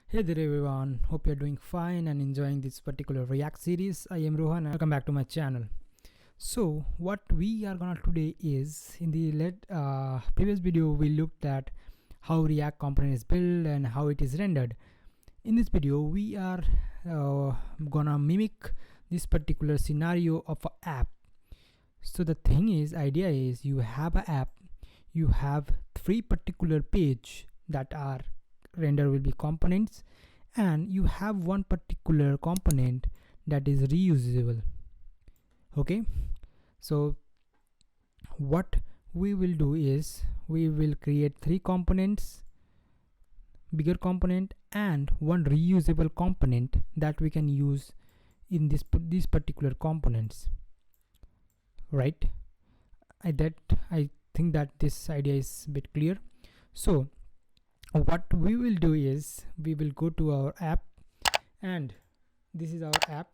Hey there everyone, hope you're doing fine and enjoying this particular React series. I am Rohan and welcome back to my channel. So what we are gonna today is, in the previous video we looked at how React component is built and how it is rendered. In this video we are gonna mimic this particular scenario of an app. So the idea is you have an app, you have three particular page that are render will be components, and you have one particular component that is reusable. Okay, so what we will do is we will create three components, bigger component and one reusable component that we can use in these particular components, right? I think that this idea is a bit clear. So what we will do is we will go to our app, and this is our app.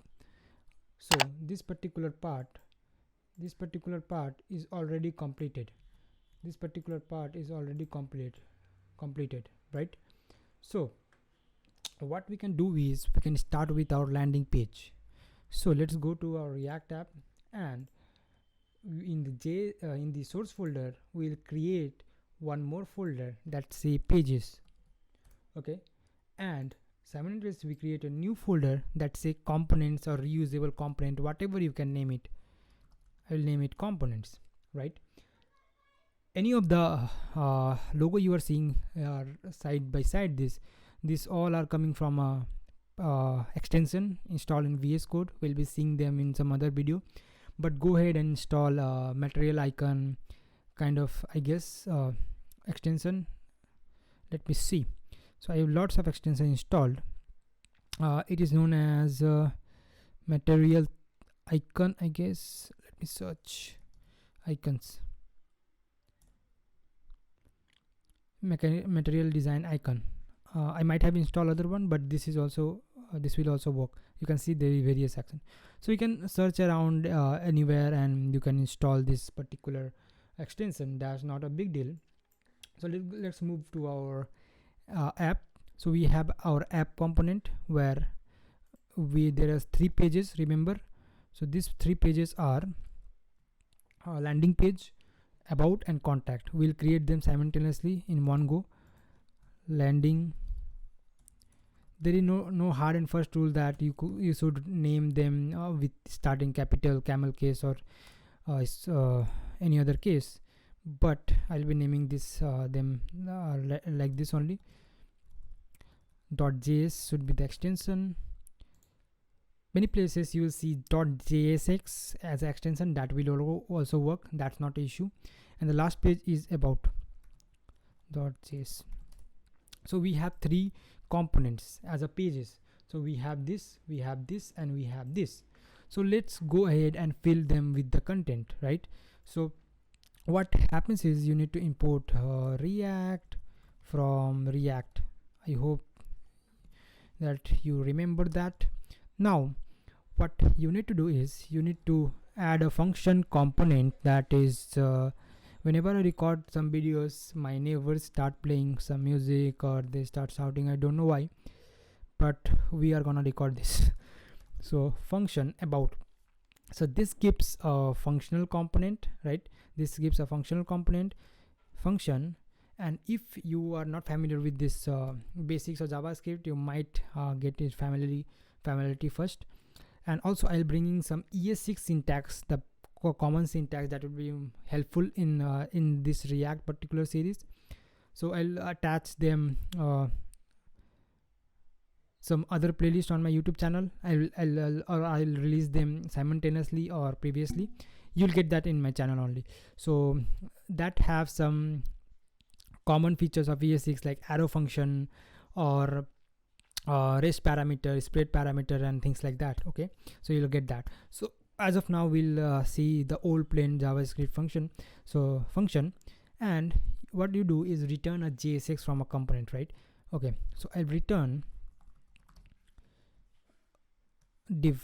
So this particular part is already completed. This particular part is already completed, right? So what we can do is we can start with our landing page. So let's go to our React app, and in the source folder we'll create one more folder that say pages. Okay, and simultaneously we create a new folder that say components or reusable component, whatever you can name it. I will name it components, right? Any of the logo you are seeing side by side, this all are coming from a extension installed in VS Code. We'll be seeing them in some other video, but go ahead and install a material icon kind of, I guess, extension. Let me see. So I have lots of extensions installed. It is known as material icon, I guess. Let me search icons. Material design icon. I might have installed other one, but this is also this will also work. You can see the various action. So you can search around anywhere and you can install this particular extension. That's not a big deal. So let's move to our app. So we have our app component where there are three pages, remember. So these three pages are landing page, about, and contact. We'll create them simultaneously in one go. Landing, there is no hard and fast rule that you should name them with starting capital, camel case, or any other case, but I'll be naming this them like this only. .js should be the extension. Many places you will see .jsx as an extension, that will also work, that's not an issue. And the last page is about .js. So we have three components as a pages. So we have this, and we have this. So let's go ahead and fill them with the content, right? So what happens is you need to import React from React. I hope that you remember that. Now what you need to do is you need to add a function component that is whenever I record some videos, my neighbors start playing some music or they start shouting. I don't know why, but we are gonna record this. So function about, so this gives a functional component, right? This gives a functional component function. And if you are not familiar with this basics of JavaScript, you might get it familiarity first. And also I'll bringing some ES6 syntax, the common syntax that will be helpful in this React particular series. So I'll attach them some other playlist on my YouTube channel. I'll release them simultaneously or previously. You'll get that in my channel only. So that have some common features of ES6 like arrow function or rest parameter, spread parameter, and things like that. Okay, so you'll get that. So as of now we'll see the old plain JavaScript function. So function, and what you do is return a JSX from a component, right? Okay, so I'll return div.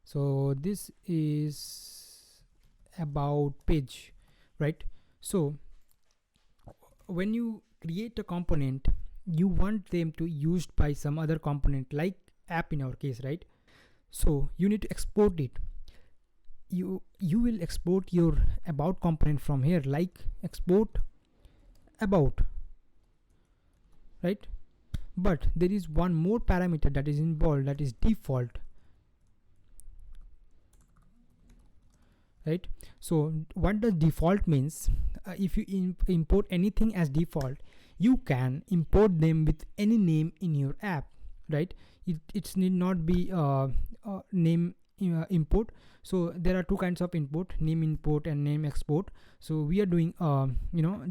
So this is about page, right? So when you create a component, you want them to used by some other component like app in our case, right? So you need to export it. You will export your about component from here, like export about, right? But there is one more parameter that is involved, that is default, right? So what does default means? If you import anything as default, you can import them with any name in your app, right? It need not be name import. So there are two kinds of import: name import and name export. So we are doing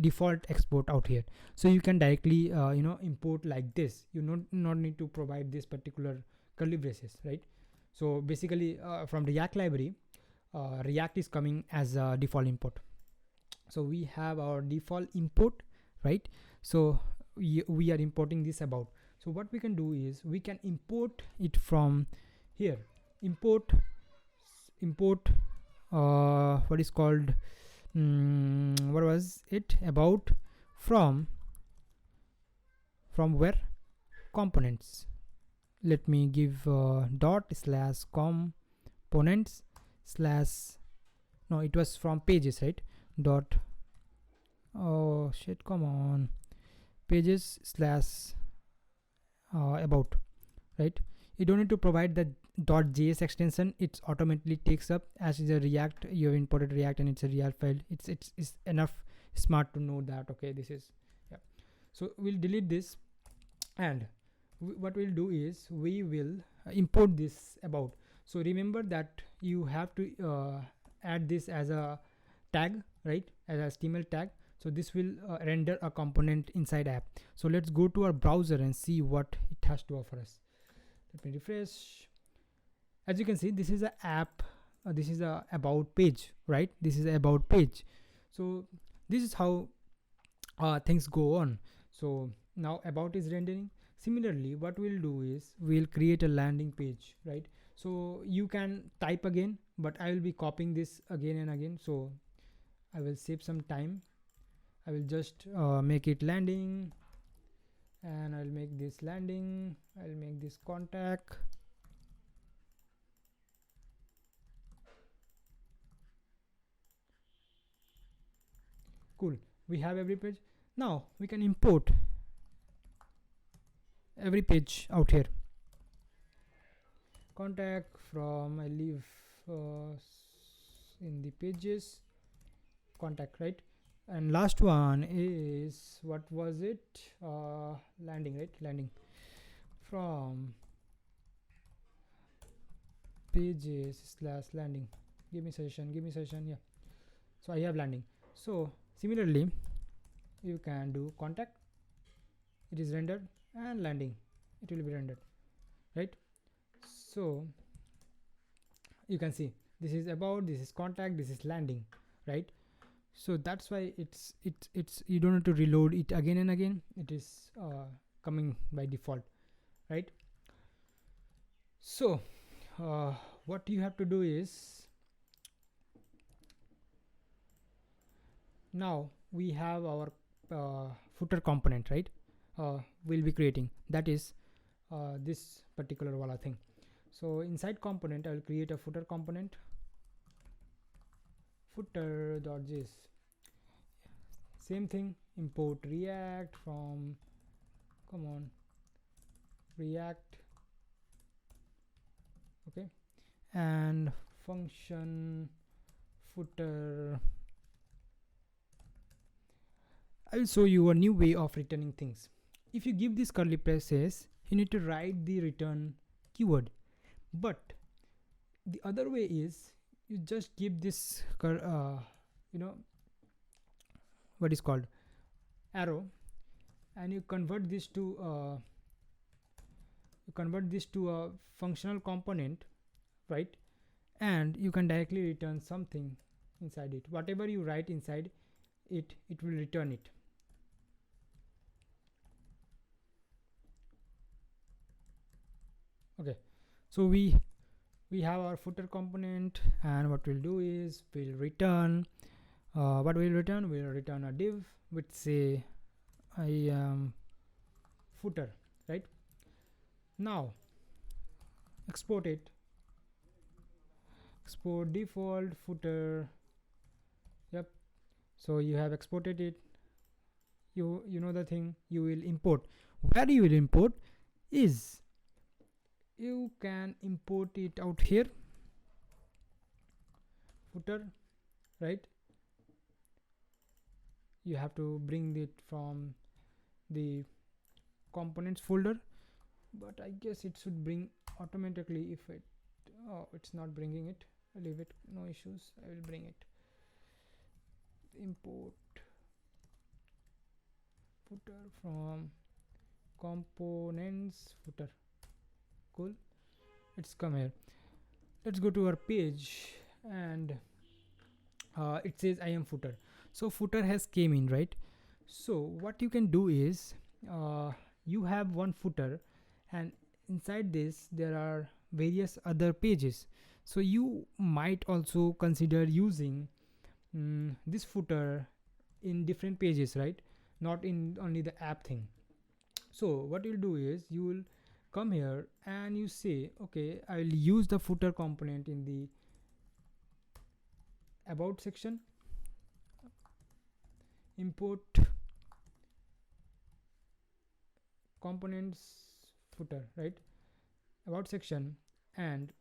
default export out here. So you can directly import like this. You not need to provide this particular curly braces, right? So basically from React library, React is coming as a default import. So we have our default import, right? So we are importing this about. So what we can do is we can import it from here. Import what is called what was it, about, from where? Components. Let me give dot slash components slash, no, it was from pages, right? Dot, oh shit, come on, pages slash about, right? You don't need to provide the .js extension, it automatically takes up as is a React. You have imported React and it's a real file. It's enough smart to know that, okay, this is, yeah. So we'll delete this, and what we'll do is we will import this about. So remember that you have to add this as a tag, right, as a HTML tag. So this will render a component inside app. So let's go to our browser and see what it has to offer us. Let me refresh. As you can see, this is a app, this is a about page, right? This is a about page. So this is how things go on. So now about is rendering. Similarly, what we'll do is we'll create a landing page, right? So you can type again, but I will be copying this again and again, so I will save some time. I will just make it landing, and I'll make this landing. I'll make this contact. Cool, we have every page. Now we can import every page out here. Contact from, I leave in the pages contact, right? And last one is, what was it, landing, right? Landing from pages slash landing. Give me suggestion, yeah. So I have landing. So similarly you can do contact, it is rendered, and landing, it will be rendered, right? So you can see this is about, this is contact, this is landing, right? So that's why it's you don't have to reload it again and again. It is coming by default, right? So what you have to do is, now we have our footer component, right? We'll be creating, that is this particular wala thing. So inside component I will create a footer component, footer.js. Same thing, import react from, come on, react, okay, and function footer. I will show you a new way of returning things. If you give these curly braces, you need to write the return keyword, but the other way is you just give this what is called arrow, and you convert this to a functional component, right? And you can directly return something inside it. Whatever you write inside it, it will return it. Okay, so we have our footer component, and what we'll do is we'll return what we'll return a div with, say, I am footer, right? Now export it, export default footer. Yep, so you have exported it. You know the thing, you will import. Where you will import is, you can import it out here, footer, right? You have to bring it from the components folder, but I guess it should bring automatically. If it, oh, it's not bringing it, leave it, no issues, I will bring it. Import footer from components footer. Cool, it's come here. Let's go to our page, and it says I am footer. So footer has came in, right? So what you can do is, you have one footer, and inside this there are various other pages. So you might also consider using this footer in different pages, right? Not in only the app thing. So what you'll do is, you will come here and you say, okay, I will use the footer component in the about section. Import components footer, right? About section and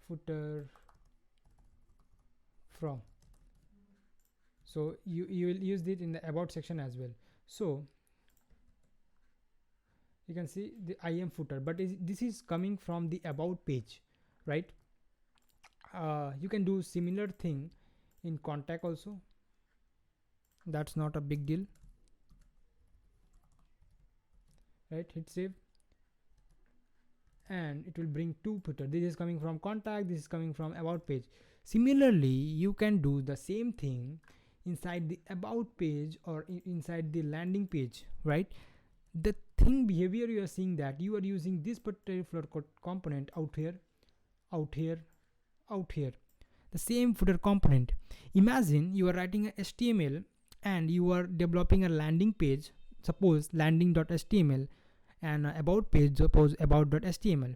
footer from. So you will use it in the about section as well. So you can see the I am footer, but this is coming from the about page, right? You can do similar thing in contact also, that's not a big deal, right? Hit save, and it will bring two footer. This is coming from contact, this is coming from about page. Similarly, you can do the same thing inside the about page or inside the landing page, right? The thing behavior you are seeing, that you are using this particular component out here, out here, out here, the same footer component. Imagine you are writing a HTML and you are developing a landing page, suppose landing.html, and about page, suppose about.html.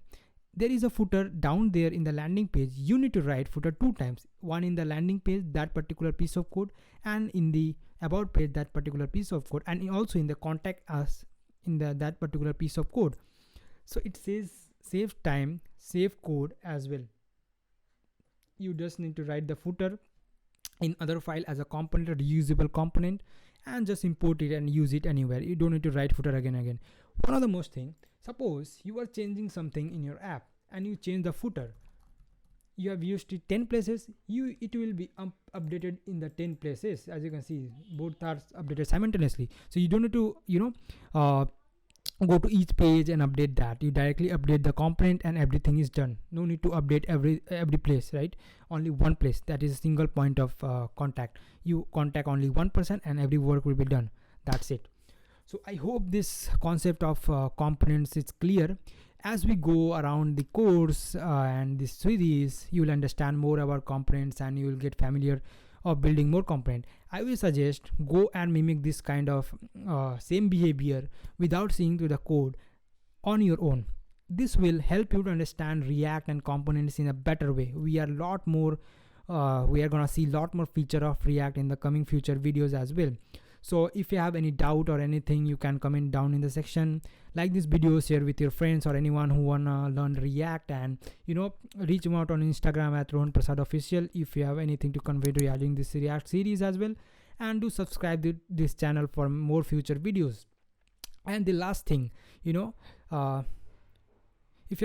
There is a footer down there in the landing page. You need to write footer two times, one in the landing page, that particular piece of code, and in the about page, that particular piece of code, and also in the contact us in the that particular piece of code. So it says save time, save code as well. You just need to write the footer in other file as a component, a reusable component, and just import it and use it anywhere. You don't need to write footer again. One of the most thing, suppose you are changing something in your app and you change the footer. You have used it 10 places, it will be updated in the 10 places. As you can see, both are updated simultaneously. So you don't need to go to each page and update that. You directly update the component and everything is done. No need to update every place, right? Only one place, that is a single point of contact. You contact only one person and every work will be done. That's it. So I hope this concept of components is clear. As we go around the course and this series, you will understand more about components and you will get familiar of building more component. I will suggest go and mimic this kind of same behavior without seeing to the code on your own. This will help you to understand React and components in a better way. We are gonna see a lot more feature of React in the coming future videos as well. So if you have any doubt or anything, you can comment down in the section. Like this video, share with your friends or anyone who wanna learn React, and reach me out on Instagram at Rohan Prasad Official if you have anything to convey regarding this React series as well. And do subscribe to this channel for more future videos. And the last thing, if you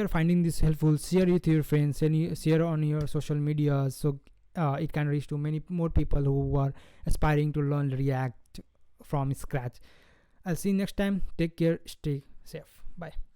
are finding this helpful, share with your friends and share on your social media, so it can reach to many more people who are aspiring to learn React from scratch. I'll see you next time. Take care, stay safe, bye.